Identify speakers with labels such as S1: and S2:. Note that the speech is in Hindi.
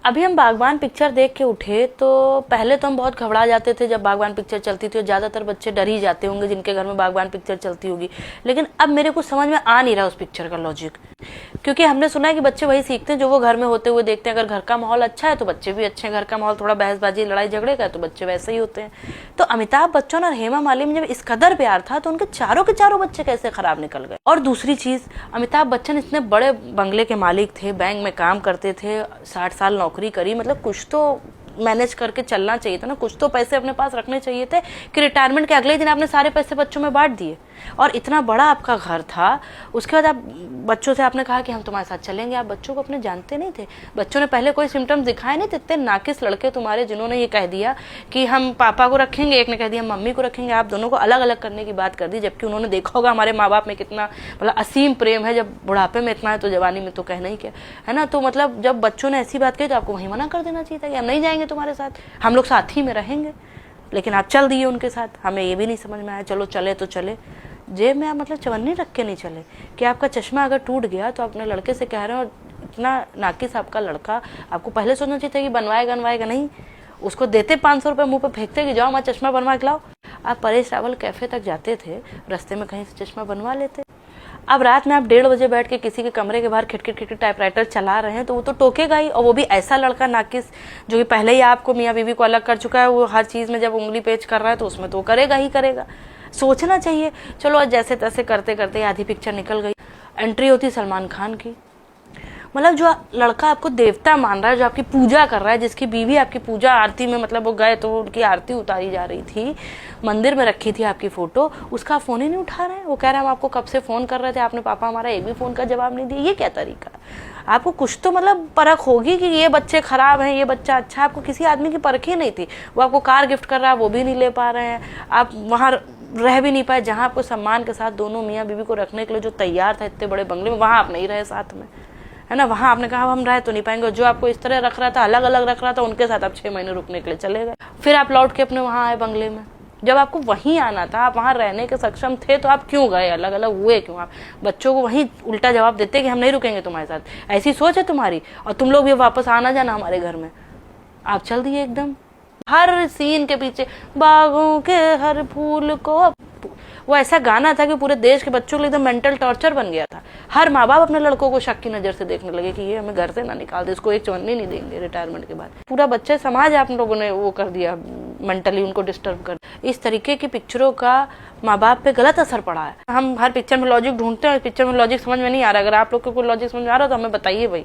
S1: अभी हम बागबान पिक्चर देख के उठे तो पहले तो हम बहुत घबरा जाते थे जब बागबान पिक्चर चलती थी, और ज़्यादातर बच्चे डर ही जाते होंगे जिनके घर में बागबान पिक्चर चलती होगी। लेकिन अब मेरे को समझ में आ नहीं रहा उस पिक्चर का लॉजिक, क्योंकि हमने सुना है कि बच्चे वही सीखते हैं जो वो घर में होते हुए देखते हैं। अगर घर का माहौल अच्छा है तो बच्चे भी अच्छे हैं, घर का माहौल थोड़ा बहसबाजी लड़ाई झगड़े का है तो बच्चे वैसे ही होते हैं। तो अमिताभ बच्चन और हेमा मालिनी में जब इस कदर प्यार था तो उनके चारों के चारों बच्चे कैसे खराब निकल गए। और दूसरी चीज, अमिताभ बच्चन इतने बड़े बंगले के मालिक थे, बैंक में काम करते थे, 60 साल नौकरी करी, मतलब कुछ तो मैनेज करके चलना चाहिए था ना, कुछ तो पैसे अपने पास रखने चाहिए थे कि रिटायरमेंट के अगले दिन आपने सारे पैसे बच्चों में बांट दिए। और इतना बड़ा आपका घर था, उसके बाद आप बच्चों से आपने कहा कि हम तुम्हारे साथ चलेंगे। आप बच्चों को अपने जानते नहीं थे, बच्चों ने पहले कोई सिम्टम्स दिखाए नहीं थे। इतने नाकिस लड़के तुम्हारे जिन्होंने ये कह दिया कि हम पापा को रखेंगे, एक ने कह दिया मम्मी को रखेंगे, आप दोनों को अलग अलग करने की बात कर दी। जबकि उन्होंने देखा होगा हमारे माँ बाप में कितना मतलब असीम प्रेम है, जब बुढ़ापे में इतना है तो जवानी में तो कहना ही क्या है ना। तो मतलब जब बच्चों ने ऐसी बात कही तो आपको वहीं मना कर देना चाहिए था कि हम नहीं जाएंगे तुम्हारे साथ, हम लोग साथ ही में रहेंगे। लेकिन आप चल दिए उनके साथ, हमें ये भी नहीं समझ में आया। चलो चले तो चले, जेब में आप मतलब चवन्नी रख के नहीं चले कि आपका चश्मा अगर टूट गया तो अपने लड़के से कह रहे हो, इतना नाकिस आपका लड़का, आपको पहले सोचना चाहिए था कि बनवाएगा नहीं, उसको देते 500 रुपये मुंह पे फेंकते कि जाओ मैं चश्मा बनवा के लाओ। आप परेश रावल कैफे तक जाते थे, रास्ते में कहीं से चश्मा बनवा लेते। अब रात में आप 1:30 बजे बैठ के किसी के कमरे के बाहर खिटखिट टाइपराइटर चला रहे हैं तो वो तो टोकेगा ही, और वो भी ऐसा लड़का नाकिस जो कि पहले ही आपको मियाँ बीवी को अलग कर चुका है। वो हर चीज़ में जब उंगली पेच कर रहा है तो उसमें तो करेगा ही करेगा। सोचना चाहिए। चलो जैसे तैसे करते करते आधी पिक्चर निकल गई, एंट्री होती सलमान खान की। मतलब जो लड़का आपको देवता मान रहा है, जो आपकी पूजा कर रहा है, जिसकी बीवी आपकी पूजा आरती में, मतलब वो गए तो उनकी आरती उतारी जा रही थी, मंदिर में रखी थी आपकी फोटो, उसका फ़ोन ही नहीं उठा रहे हैं। वो कह रहे हैं हम आपको कब से फ़ोन कर रहे थे, आपने पापा हमारा एक भी फ़ोन का जवाब नहीं दिया। ये क्या तरीका? आपको कुछ तो मतलब परख होगी कि ये बच्चे खराब हैं, ये बच्चा अच्छा। आपको किसी आदमी की परख ही नहीं थी। वो आपको कार गिफ्ट कर रहा है, वो भी नहीं ले पा रहे हैं। आप वहाँ रह भी नहीं पाए जहाँ आपको सम्मान के साथ दोनों मियाँ बीवी को रखने के लिए जो तैयार था इतने बड़े बंगले में, वहाँ आप नहीं रहे साथ में, है ना। वहाँ आपने कहा हम रह तो नहीं पाएंगे। जो आपको इस तरह रख रहा था, अलग अलग रख रहा था, उनके साथ आप 6 महीने रुकने के लिए चले गए। फिर आप लौट के अपने वहाँ आए बंगले में। जब आपको वहीं आना था, आप वहाँ रहने के सक्षम थे, तो आप क्यों गए? अलग अलग हुए क्यों? आप बच्चों को वहीं उल्टा जवाब देते कि हम नहीं रुकेंगे तुम्हारे साथ। ऐसी सोच है तुम्हारी, और तुम लोग भी वापस आना जाना हमारे घर में। आप चल दिए एकदम। हर सीन के पीछे बागों के हर फूल को, वो ऐसा गाना था कि पूरे देश के बच्चों के लिए एकदम मेंटल टॉर्चर बन गया था। हर माँ बाप अपने लड़कों को शक की नज़र से देखने लगे कि ये हमें घर से ना निकाल दे, इसको एक चवन्नी नहीं देंगे रिटायरमेंट के बाद। पूरा बच्चे समाज आप लोगों ने वो कर दिया, मेंटली उनको डिस्टर्ब कर। इस तरीके की पिक्चरों का माँ बाप पे गलत असर पड़ा है। हम हर पिक्चर में लॉजिक ढूंढते हैं, पिक्चर में लॉजिक समझ में नहीं आ रहा। अगर आप लोग को कोई लॉजिक समझ में आ रहा है तो हमें बताइए भाई।